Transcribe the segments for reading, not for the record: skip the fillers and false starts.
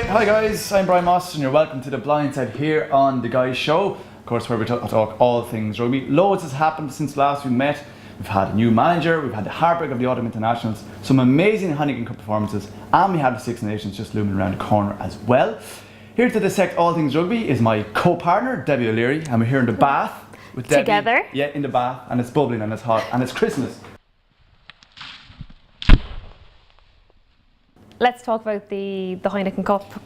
Hi guys, I'm Brian Moss and you're welcome to the Blindside here on the Guy Show. Of course, where we talk all things rugby. Loads has happened since last we met. We've had a new manager, we've had the heartbreak of the autumn internationals, some amazing Heineken Cup performances, and we have the Six Nations just looming around the corner as well. Here to dissect all things rugby is my co-partner, Debbie O'Leary, and we're here in the bath with Debbie. Together? Yeah, in the bath, and it's bubbling and it's hot, and it's Christmas. Let's talk about the Heineken Cup.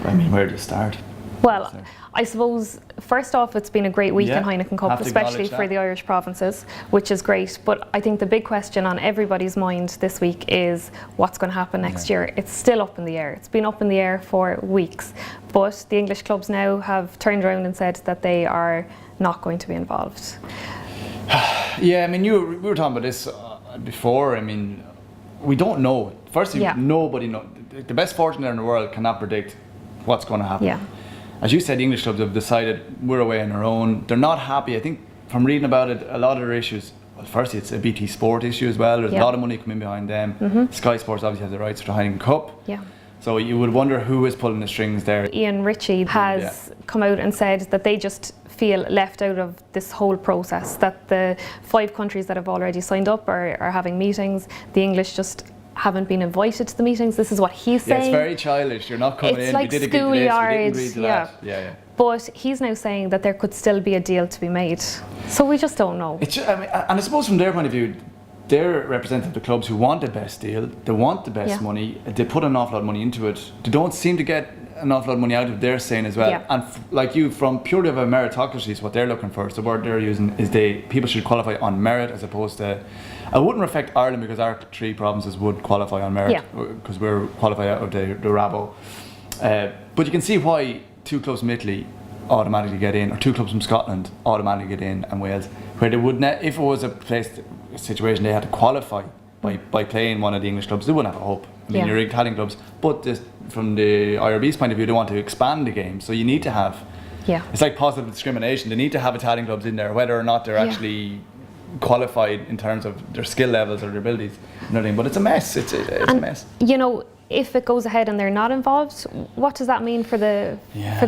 I mean, where do you start? Well, I suppose, first off, it's been a great week in Heineken Cup, have to especially for the Irish provinces, which is great. But I think the big question on everybody's mind this week is what's going to happen next year. It's still up in the air. It's been up in the air for weeks. But the English clubs now have turned around and said that they are not going to be involved. Yeah, I mean, we were talking about this before. I mean, we don't know. Firstly, nobody knows. The best fortune in the world cannot predict what's going to happen. Yeah. As you said, the English clubs have decided we're away on our own. They're not happy. I think from reading about it, a lot of their issues, well, firstly, it's a BT Sport issue as well. There's a lot of money coming behind them. Sky Sports obviously has the rights for the Heineken Cup. Yeah. So you would wonder who is pulling the strings there. Ian Ritchie has come out and said that they just feel left out of this whole process, that the 5 countries that have already signed up are having meetings. The English just haven't been invited to the meetings. This is what he's saying. Yeah, it's very childish. You're not coming it's in. Like we did a gig this, we didn't agree to that. Yeah. But he's now saying that there could still be a deal to be made. So we just don't know. It's, I mean, and I suppose from their point of view, they're representative of the clubs who want the best deal. They want the best money. They put an awful lot of money into it. They don't seem to get an awful lot of money out of their saying as well. Yeah. And like you, from purely of a meritocracy, is what they're looking for. So the word they're using is people should qualify on merit as opposed to. I wouldn't affect Ireland because our 3 provinces would qualify on merit because we're qualified out of the Rabo. But you can see why 2 clubs from Italy automatically get in, or 2 clubs from Scotland automatically get in, and Wales, where they would if it was a situation they had to qualify by playing one of the English clubs, they wouldn't have a hope. I mean, your Italian clubs, but from the IRB's point of view, they want to expand the game, so you need to have. It's like positive discrimination. They need to have Italian clubs in there, whether or not they're actually qualified in terms of their skill levels or their abilities and everything. But it's a mess. It's a mess. You know, if it goes ahead and they're not involved, what does that mean for the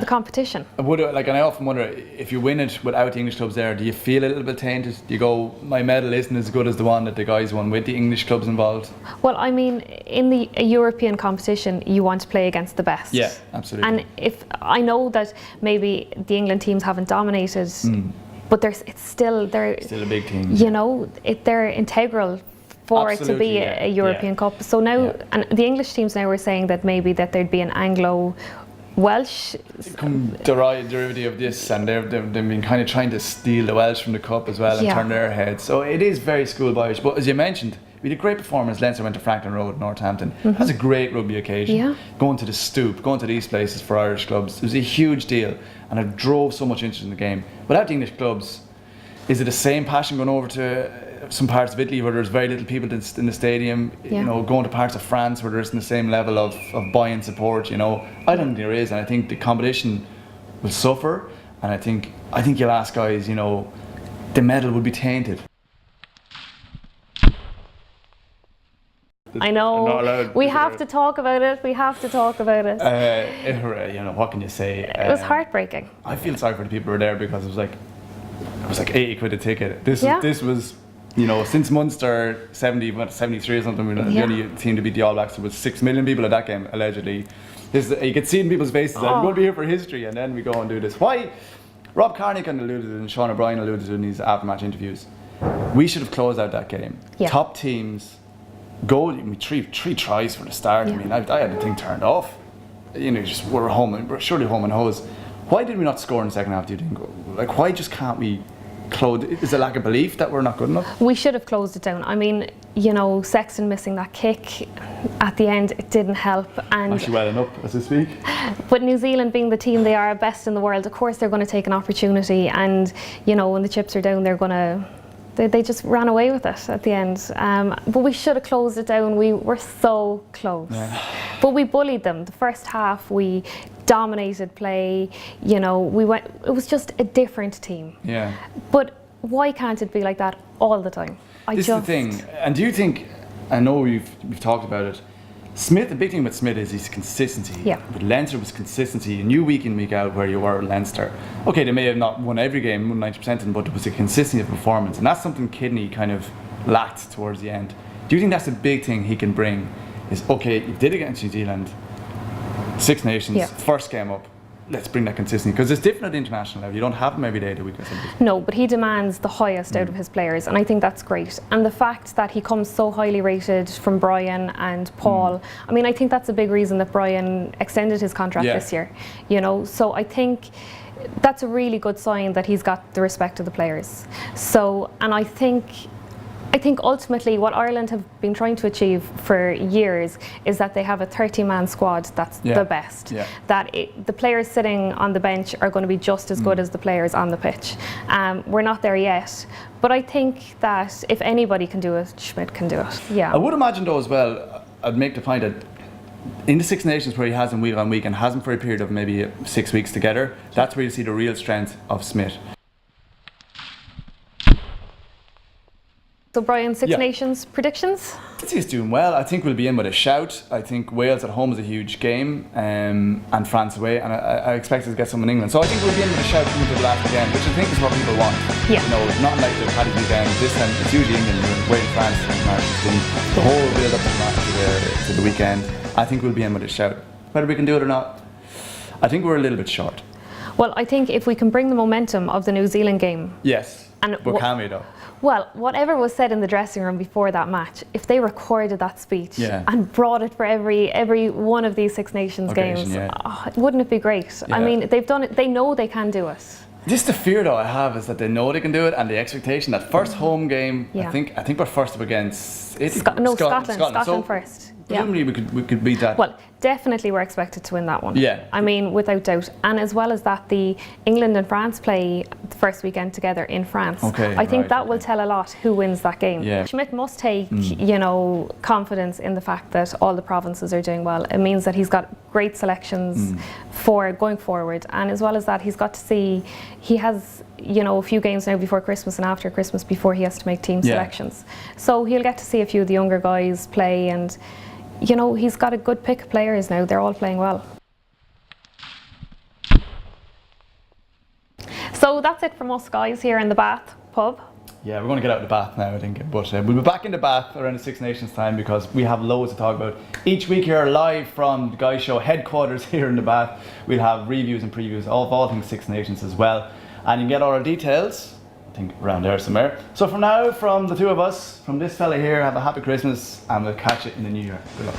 competition? And I often wonder, if you win it without the English clubs there, do you feel a little bit tainted? Do you go, my medal isn't as good as the one that the guys won with the English clubs involved? Well, I mean, in the European competition, you want to play against the best. Yeah, absolutely. And if I know that maybe the England teams haven't dominated, but it's still they're a big team. You know, they're integral for it to be a European Cup. So now, and the English teams now are saying that maybe that there'd be an Anglo-Welsh derivative of this, and they've been kind of trying to steal the Welsh from the Cup as well and turn their heads. So it is very schoolboyish. But as you mentioned, we did a great performance. Leinster went to Franklin Road, Northampton. That's a great rugby occasion. Going to the Stoop, going to these places for Irish clubs, it was a huge deal, and it drove so much interest in the game. Without the English clubs, is it the same passion going over to some parts of Italy where there's very little people in the stadium? You know, going to parts of France where there isn't the same level of buy-in support. You know, I don't think there is, and I think the competition will suffer. And I think you'll ask guys, you know, the medal would be tainted. I know. We have to talk about it. We have to talk about it. You know, what can you say? It was heartbreaking. I feel sorry for the people who were there because it was like 80 quid a ticket. This was, you know, since Munster 73 or something, the only team to beat the All Blacks. There was 6 million people at that game allegedly. You could see in people's faces, I'm going to be here for history, and then we go and do this. Why? Rob Carnican alluded to it, and Sean O'Brien alluded to it in these after-match interviews. We should have closed out that game. Top teams. Three tries for the start. I mean, I had the thing turned off. You know, we're surely home and hose. Why did we not score in the second half? Do you think? Like, why just can't we close? Is it lack of belief that we're not good enough? We should have closed it down. I mean, you know, Sexton missing that kick at the end, it didn't help. And actually welling up as we speak. But New Zealand being the team they are, best in the world, of course they're going to take an opportunity. And you know, when the chips are down, they're going to. They just ran away with it at the end. But we should have closed it down. We were so close. But we bullied them. The first half, we dominated play. You know, it was just a different team. But why can't it be like that all the time? This is the thing. And do you think, I know we've talked about it, Smith, the big thing with Smith is his consistency. Yeah. With Leinster was consistency. You knew week in, week out where you were with Leinster. Okay, they may have not won every game, won 90% of them, but it was a consistency of performance. And that's something Kidney kind of lacked towards the end. Do you think that's the big thing he can bring? Is, okay, you did it against New Zealand, Six Nations, first game up. Let's bring that consistency, because it's different at international level. You don't have them every day of the week or something. No, but he demands the highest out of his players, and I think that's great. And the fact that he comes so highly rated from Brian and Paul, I mean, I think that's a big reason that Brian extended his contract this year. You know, so I think that's a really good sign that he's got the respect of the players. So, and I think ultimately what Ireland have been trying to achieve for years is that they have a 30-man squad that's the best. That the players sitting on the bench are going to be just as good as the players on the pitch. We're not there yet, but I think that if anybody can do it, Schmidt can do it. Yeah. I would imagine though as well, I'd make the point that in the Six Nations where he hasn't week on week and hasn't for a period of maybe 6 weeks together, that's where you see the real strength of Smith. So Brian, Six Nations predictions? I think he's doing well. I think we'll be in with a shout. I think Wales at home is a huge game, and France away, and I expect us to get some in England. So I think we'll be in with a shout coming to the last weekend, which I think is what people want. Yeah. You know, not like the Paddy's weekend. This time it's usually England, Wales, France, and the whole build up to the weekend. I think we'll be in with a shout. Whether we can do it or not, I think we're a little bit short. Well, I think if we can bring the momentum of the New Zealand game. Yes. But can we though? Well, whatever was said in the dressing room before that match, if they recorded that speech and brought it for every one of these Six Nations games, wouldn't it be great? I mean, they've done it. They know they can do it. Just the fear though I have is that they know they can do it, and the expectation that first home game, I think we're first up against Scotland first. Presumably we could beat that. Well, definitely we're expected to win that one. Yeah. I mean, without doubt. And as well as that, the England and France play the first weekend together in France. Okay, I think that will tell a lot who wins that game. Yeah. Schmidt must take, you know, confidence in the fact that all the provinces are doing well. It means that he's got great selections for going forward. And as well as that, he's got to see, he has, you know, a few games now before Christmas and after Christmas before he has to make team selections. So he'll get to see a few of the younger guys play, and you know, he's got a good pick of players now. They're all playing well. So that's it from us guys here in the Bath pub. Yeah, we're going to get out of the Bath now, I think. But we'll be back in the Bath around the Six Nations time, because we have loads to talk about. Each week here live from the Guy Show headquarters here in the Bath, we'll have reviews and previews of all things Six Nations as well. And you can get all our details, I think, around there somewhere. So from now, from the two of us, from this fella here, have a happy Christmas, and we'll catch you in the new year. Good luck.